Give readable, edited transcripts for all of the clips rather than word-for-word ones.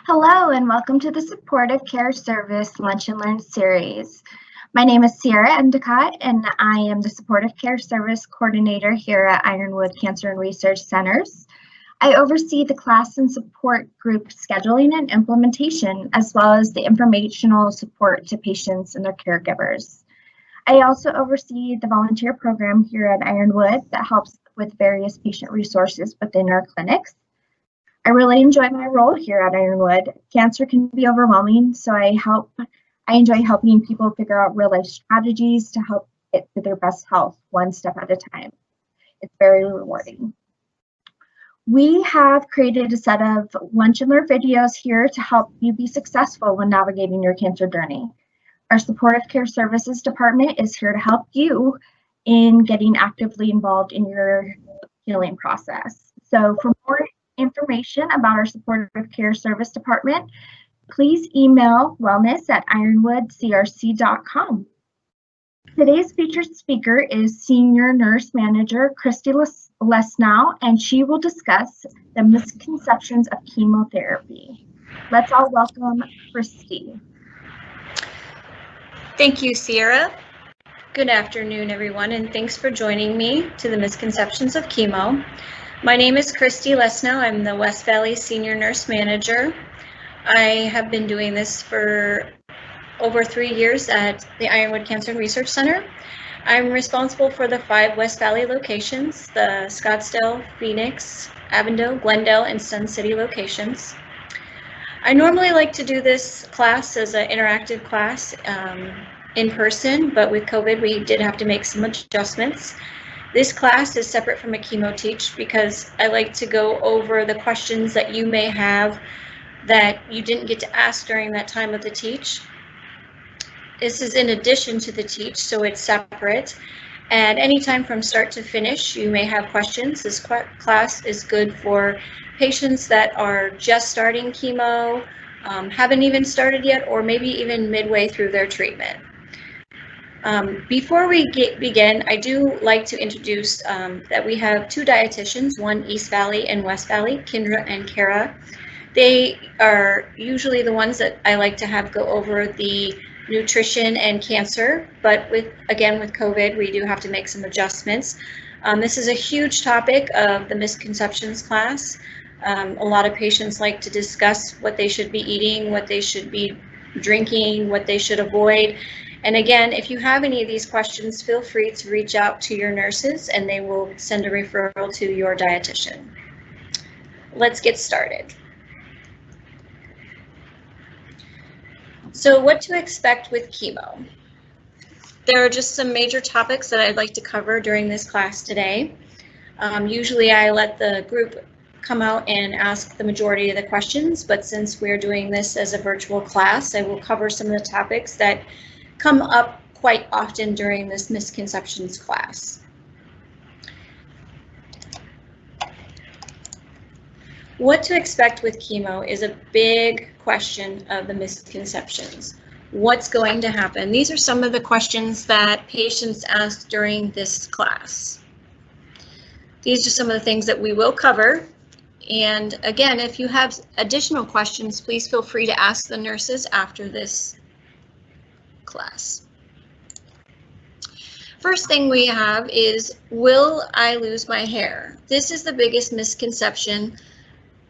Hello and welcome to the Supportive Care Service Lunch and Learn series. My name is Sierra Endicott and I am the Supportive Care Service Coordinator here at Ironwood Cancer and Research Centers. I oversee the class and support group scheduling and implementation, as well as the informational support to patients and their caregivers. I also oversee the volunteer program here at Ironwood that helps with various patient resources within our clinics. I really enjoy my role here at Ironwood. Cancer can be overwhelming, so I enjoy helping people figure out real life strategies to help get to their best health one step at a time. It's very rewarding. We have created a set of lunch and learn videos here to help you be successful when navigating your cancer journey. Our supportive care services department is here to help you in getting actively involved in your healing process. So for more information about our supportive care service department, please email wellness@ironwoodcrc.com. Today's featured speaker is Senior Nurse Manager Christy Lessnau, and she will discuss the misconceptions of chemotherapy. Let's all welcome Christy. Thank you, Sierra. Good afternoon, everyone, and thanks for joining me to the Misconceptions of Chemo. My name is Christy Lessnau. I'm the West Valley Senior Nurse Manager. I have been doing this for over 3 years at the Ironwood Cancer and Research Center. I'm responsible for the 5 West Valley locations, the Scottsdale, Phoenix, Avondale, Glendale, and Sun City locations. I normally like to do this class as an interactive class in person, but with COVID, we did have to make some adjustments. This class is separate from a chemo teach because I like to go over the questions that you may have that you didn't get to ask during that time of the teach. This is in addition to the teach, so it's separate. And anytime from start to finish, you may have questions. This class is good for patients that are just starting chemo, haven't even started yet, or maybe even midway through their treatment. Before we begin, I do like to introduce that we have 2 dietitians, one East Valley and West Valley, Kendra and Kara. They are usually the ones that I like to have go over the nutrition and cancer, but with COVID, we do have to make some adjustments. This is a huge topic of the misconceptions class. A lot of patients like to discuss what they should be eating, what they should be drinking, what they should avoid. And again, if you have any of these questions, feel free to reach out to your nurses and they will send a referral to your dietitian. Let's get started. So what to expect with chemo? There are just some major topics that I'd like to cover during this class today. Usually I let the group come out and ask the majority of the questions, but since we're doing this as a virtual class, I will cover some of the topics that come up quite often during this misconceptions class. What to expect with chemo is a big question of the misconceptions. What's going to happen? These are some of the questions that patients ask during this class. These are some of the things that we will cover. And again, if you have additional questions, please feel free to ask the nurses after this class. First thing we have is, will I lose my hair? This is the biggest misconception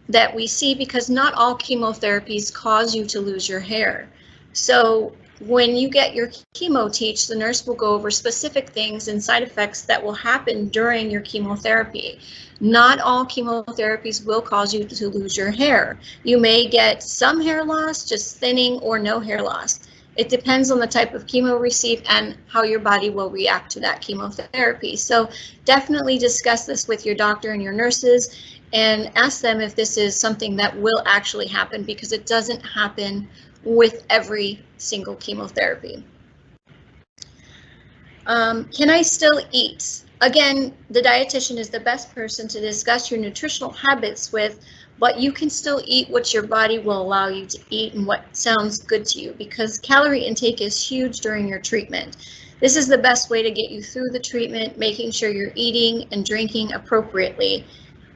that we see because not all chemotherapies cause you to lose your hair. So when you get your chemo teach, the nurse will go over specific things and side effects that will happen during your chemotherapy. Not all chemotherapies will cause you to lose your hair. You may get some hair loss, just thinning, or no hair loss. It depends on the type of chemo received and how your body will react to that chemotherapy. So definitely discuss this with your doctor and your nurses and ask them if this is something that will actually happen, because it doesn't happen with every single chemotherapy. Can I still eat? Again, the dietitian is the best person to discuss your nutritional habits with, but you can still eat what your body will allow you to eat and what sounds good to you, because calorie intake is huge during your treatment. This is the best way to get you through the treatment, making sure you're eating and drinking appropriately.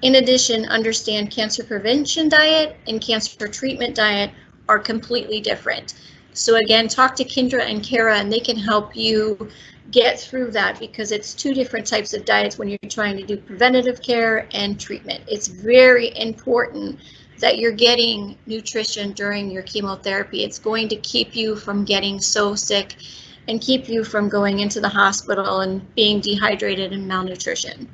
In addition, understand cancer prevention diet and cancer treatment diet are completely different. So again, talk to Kendra and Kara and they can help you get through that because it's two different types of diets when you're trying to do preventative care and treatment. It's very important that you're getting nutrition during your chemotherapy. It's going to keep you from getting so sick and keep you from going into the hospital and being dehydrated and malnutrition.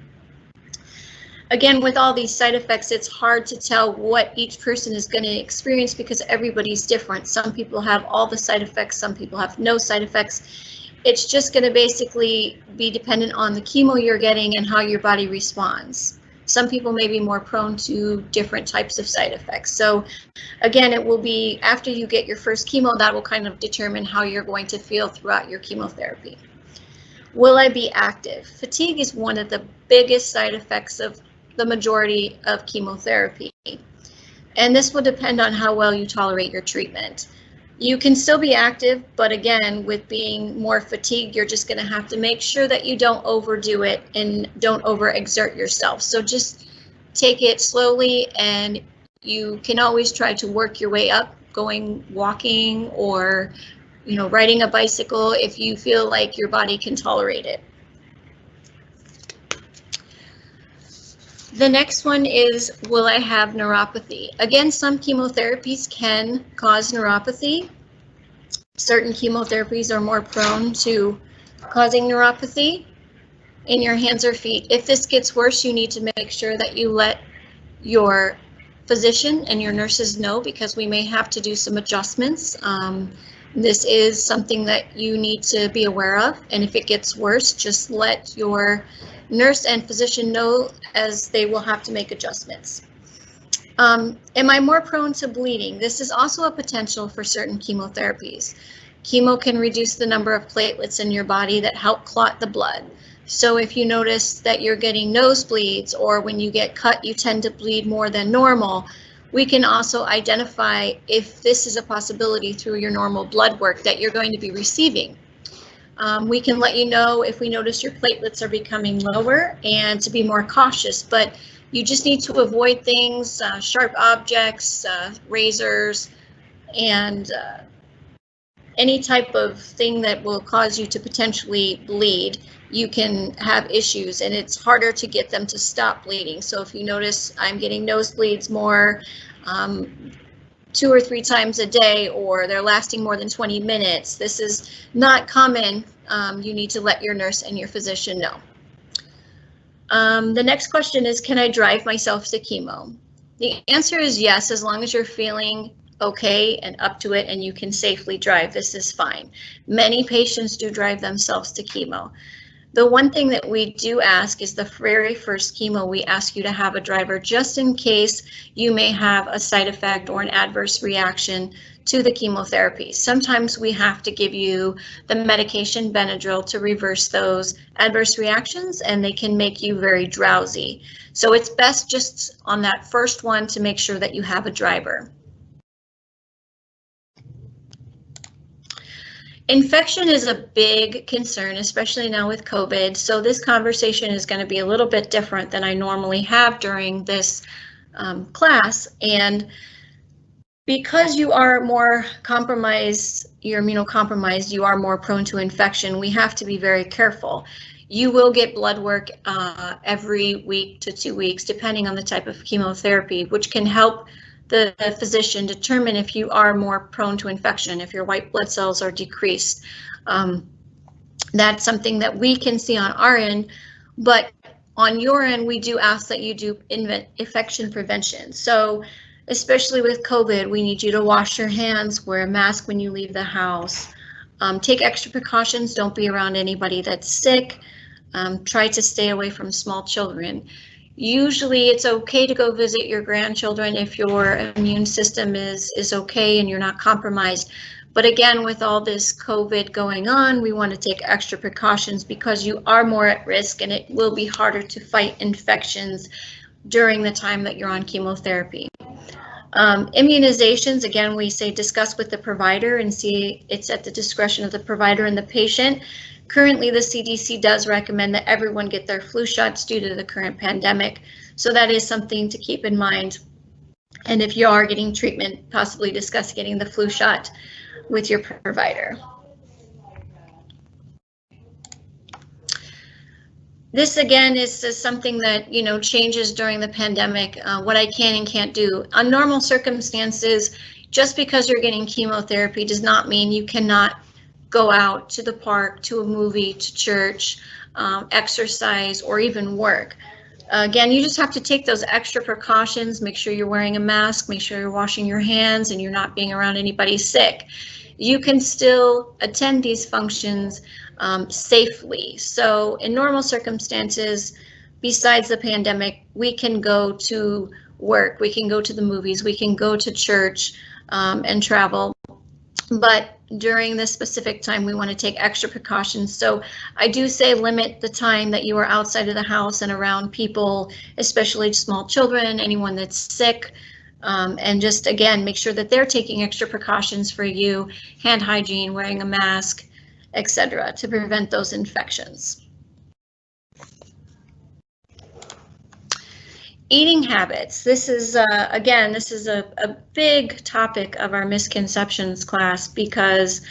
Again, with all these side effects, it's hard to tell what each person is going to experience because everybody's different. Some people have all the side effects, some people have no side effects. It's just going to basically be dependent on the chemo you're getting and how your body responds. Some people may be more prone to different types of side effects. So again, it will be after you get your first chemo, that will kind of determine how you're going to feel throughout your chemotherapy. Will I be active? Fatigue is one of the biggest side effects of the majority of chemotherapy. And this will depend on how well you tolerate your treatment. You can still be active, but again, with being more fatigued, you're just going to have to make sure that you don't overdo it and don't overexert yourself. So just take it slowly, and you can always try to work your way up, going walking or riding a bicycle if you feel like your body can tolerate it. The next one is, will I have neuropathy? Again, some chemotherapies can cause neuropathy. Certain chemotherapies are more prone to causing neuropathy in your hands or feet. If this gets worse, you need to make sure that you let your physician and your nurses know because we may have to do some adjustments. This is something that you need to be aware of, and if it gets worse, just let your nurse and physician know as they will have to make adjustments. Am I more prone to bleeding? This is also a potential for certain chemotherapies. Chemo can reduce the number of platelets in your body that help clot the blood. So if you notice that you're getting nosebleeds or when you get cut, you tend to bleed more than normal, we can also identify if this is a possibility through your normal blood work that you're going to be receiving. We can let you know if we notice your platelets are becoming lower and to be more cautious, but you just need to avoid things, sharp objects, razors, and any type of thing that will cause you to potentially bleed. You can have issues and it's harder to get them to stop bleeding. So if you notice I'm getting nosebleeds more 2 or 3 times a day, or they're lasting more than 20 minutes, this is not common. You need to let your nurse and your physician know. The next question is, can I drive myself to chemo? The answer is yes, as long as you're feeling okay and up to it and you can safely drive, this is fine. Many patients do drive themselves to chemo. The one thing that we do ask is the very first chemo, we ask you to have a driver just in case you may have a side effect or an adverse reaction to the chemotherapy. Sometimes we have to give you the medication Benadryl to reverse those adverse reactions, and they can make you very drowsy. So it's best just on that first one to make sure that you have a driver. Infection is a big concern, especially now with COVID. So this conversation is going to be a little bit different than I normally have during this class. And because you are more compromised, you're immunocompromised, you are more prone to infection, we have to be very careful. You will get blood work every week to 2 weeks, depending on the type of chemotherapy, which can help the physician determine if you are more prone to infection, if your white blood cells are decreased. That's something that we can see on our end, but on your end, we do ask that you do infection prevention. So especially with COVID, we need you to wash your hands, wear a mask when you leave the house, take extra precautions, don't be around anybody that's sick, try to stay away from small children. Usually it's okay to go visit your grandchildren if your immune system is okay and you're not compromised. But again, with all this COVID going on, we want to take extra precautions because you are more at risk and it will be harder to fight infections during the time that you're on chemotherapy. Immunizations, again, we say discuss with the provider and see it's at the discretion of the provider and the patient. Currently, the CDC does recommend that everyone get their flu shots due to the current pandemic. So that is something to keep in mind. And if you are getting treatment, possibly discuss getting the flu shot with your provider. This again is something that, you know, changes during the pandemic, what I can and can't do. On normal circumstances, just because you're getting chemotherapy does not mean you cannot go out to the park, to a movie, to church, exercise, or even work. Again, you just have to take those extra precautions, make sure you're wearing a mask, make sure you're washing your hands and you're not being around anybody sick. You can still attend these functions safely. So in normal circumstances, besides the pandemic, we can go to work, we can go to the movies, we can go to church and travel. But during this specific time, we want to take extra precautions. So I do say limit the time that you are outside of the house and around people, especially small children, anyone that's sick. And just, again, make sure that they're taking extra precautions for you, hand hygiene, wearing a mask, etc., to prevent those infections. Eating habits. This is, again, this is a big topic of our misconceptions class because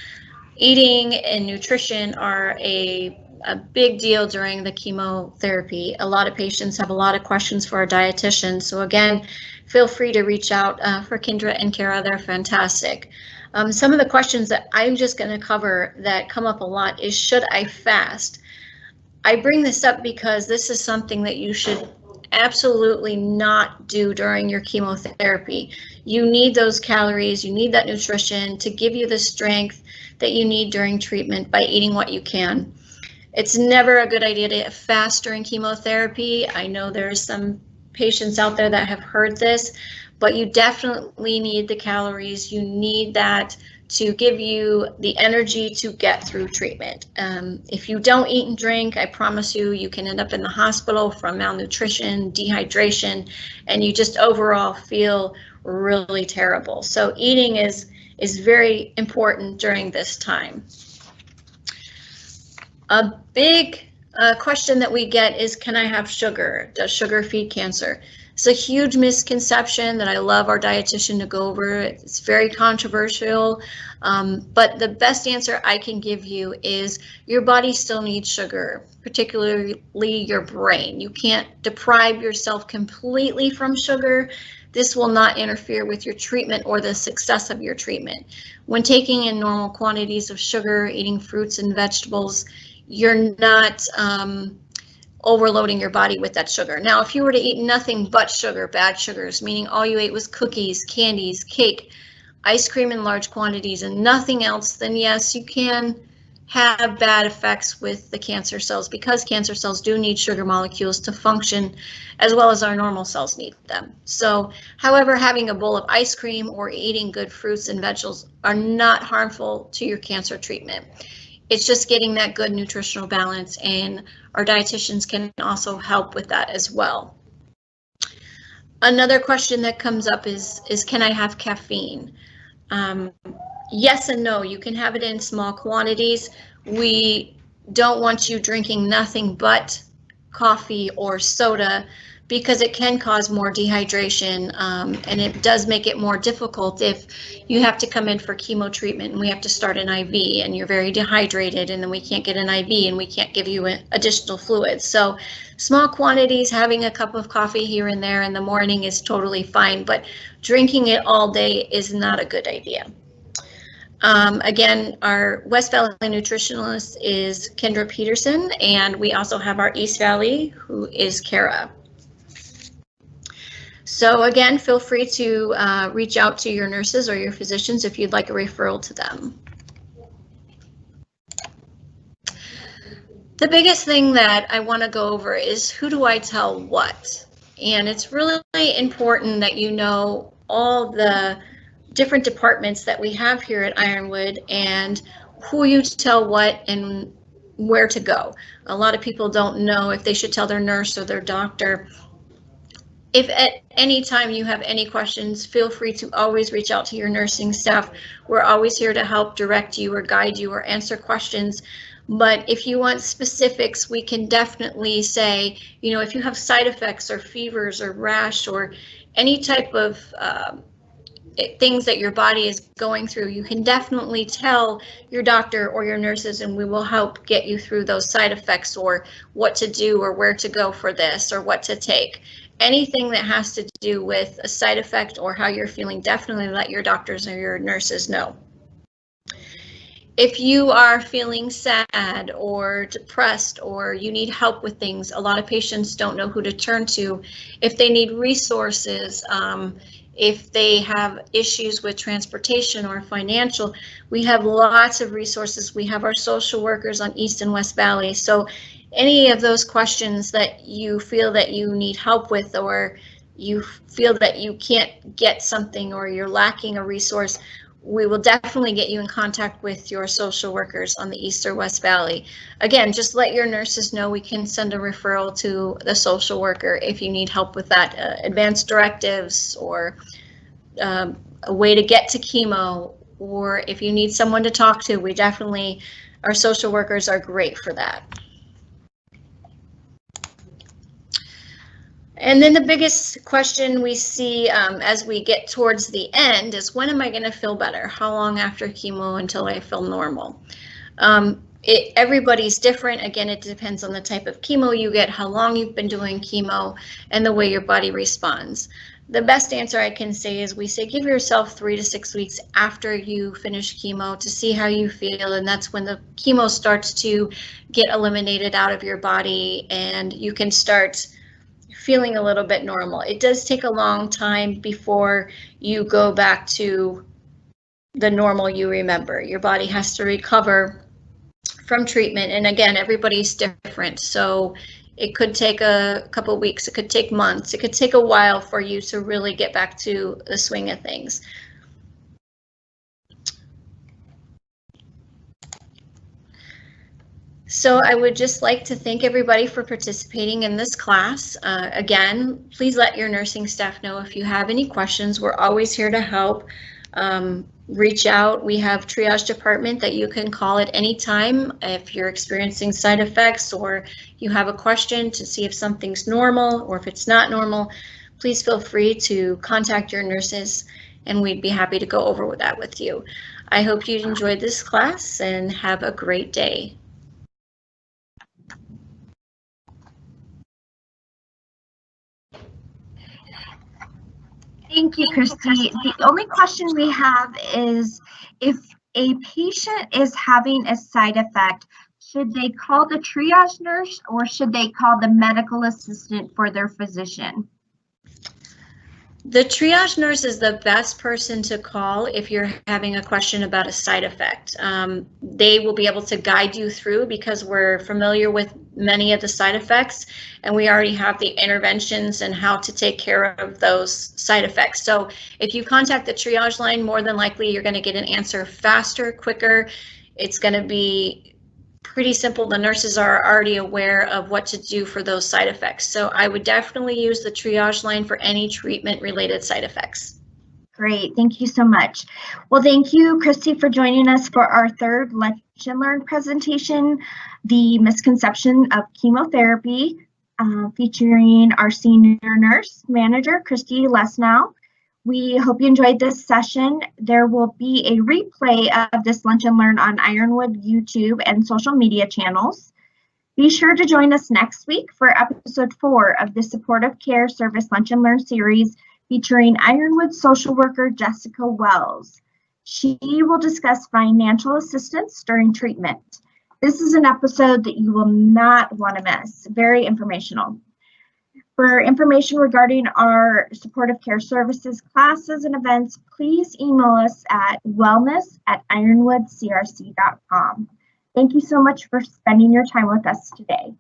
eating and nutrition are a big deal during the chemotherapy. A lot of patients have a lot of questions for our dietitian. So again, feel free to reach out for Kendra and Kara. They're fantastic. Some of the questions that I'm just going to cover that come up a lot is, should I fast? I bring this up because this is something that you should absolutely not do during your chemotherapy. You need those calories, you need that nutrition to give you the strength that you need during treatment by eating what you can. It's never a good idea to fast during chemotherapy. I know there's some patients out there that have heard this, but you definitely need the calories. You need that to give you the energy to get through treatment. If you don't eat and drink, I promise you, you can end up in the hospital from malnutrition, dehydration, and you just overall feel really terrible. So eating is very important during this time. A big question that we get is, can I have sugar? Does sugar feed cancer? It's a huge misconception that I love our dietitian to go over. It's very controversial, but the best answer I can give you is your body still needs sugar, particularly your brain. You can't deprive yourself completely from sugar. This will not interfere with your treatment or the success of your treatment. When taking in normal quantities of sugar, eating fruits and vegetables, you're not overloading your body with that sugar. Now, if you were to eat nothing but sugar, bad sugars, meaning all you ate was cookies, candies, cake, ice cream in large quantities, and nothing else, then yes, you can have bad effects with the cancer cells, because cancer cells do need sugar molecules to function as well as our normal cells need them. So, however, having a bowl of ice cream or eating good fruits and vegetables are not harmful to your cancer treatment. It's just getting that good nutritional balance, and our dietitians can also help with that as well. Another question that comes up is can I have caffeine? Yes and no. You can have it in small quantities. We don't want you drinking nothing but coffee or soda, because it can cause more dehydration, and it does make it more difficult if you have to come in for chemo treatment and we have to start an IV and you're very dehydrated, and then we can't get an IV and we can't give you additional fluids. So small quantities, having a cup of coffee here and there in the morning is totally fine, but drinking it all day is not a good idea. Again, our West Valley nutritionalist is Kendra Peterson, and we also have our East Valley, who is Kara. So again, feel free to reach out to your nurses or your physicians if you'd like a referral to them. The biggest thing that I want to go over is, who do I tell what? And it's really important that you know all the different departments that we have here at Ironwood and who you tell what and where to go. A lot of people don't know if they should tell their nurse or their doctor. If at any time you have any questions, feel free to always reach out to your nursing staff. We're always here to help direct you or guide you or answer questions. But if you want specifics, we can definitely say, you know, if you have side effects or fevers or rash or any type of things that your body is going through, you can definitely tell your doctor or your nurses, and we will help get you through those side effects or what to do or where to go for this or what to take. Anything that has to do with a side effect or how you're feeling, definitely let your doctors or your nurses know. If you are feeling sad or depressed or you need help with things, a lot of patients don't know who to turn to. If they need resources, if they have issues with transportation or financial, we have lots of resources. We have our social workers on East and West Valley. So any of those questions that you feel that you need help with, or you feel that you can't get something or you're lacking a resource, we will definitely get you in contact with your social workers on the East or West Valley. Again, just let your nurses know. We can send a referral to the social worker if you need help with that, advanced directives or a way to get to chemo, or if you need someone to talk to, we definitely, our social workers are great for that. And then the biggest question we see as we get towards the end is, when am I going to feel better? How long after chemo until I feel normal? Everybody's different. Again, it depends on the type of chemo you get, how long you've been doing chemo, and the way your body responds. The best answer I can say is we say give yourself 3 to 6 weeks after you finish chemo to see how you feel, and that's when the chemo starts to get eliminated out of your body and you can start feeling a little bit normal. It does take a long time before you go back to the normal you remember. Your body has to recover from treatment, and again, everybody's different, so it could take a couple weeks, it could take months, it could take a while for you to really get back to the swing of things. So I would just like to thank everybody for participating in this class. Again, please let your nursing staff know if you have any questions. We're always here to help. Reach out. We have triage department that you can call at any time if you're experiencing side effects or you have a question to see if something's normal or if it's not normal. Please feel free to contact your nurses and we'd be happy to go over that with you. I hope you enjoyed this class and have a great day. Thank you, Christy. The only question we have is, if a patient is having a side effect, should they call the triage nurse or should they call the medical assistant for their physician? The triage nurse is the best person to call if you're having a question about a side effect. They will be able to guide you through because we're familiar with many of the side effects and we already have the interventions and how to take care of those side effects. So if you contact the triage line, more than likely you're going to get an answer faster, quicker. It's going to be pretty simple. The nurses are already aware of what to do for those side effects. So I would definitely use the triage line for any treatment related side effects. Great, thank you so much. Well, thank you, Christy, for joining us for our third Lunch and Learn presentation, The Misconception of Chemotherapy, featuring our senior nurse manager, Christy Lessnau. We hope you enjoyed this session. There will be a replay of this Lunch and Learn on Ironwood YouTube and social media channels. Be sure to join us next week for episode 4 of the Supportive Care Service Lunch and Learn series featuring Ironwood social worker Jessica Wells. She will discuss financial assistance during treatment. This is an episode that you will not want to miss. Very informational. For information regarding our supportive care services, classes, and events, please email us at wellness@ironwoodcrc.com. Thank you so much for spending your time with us today.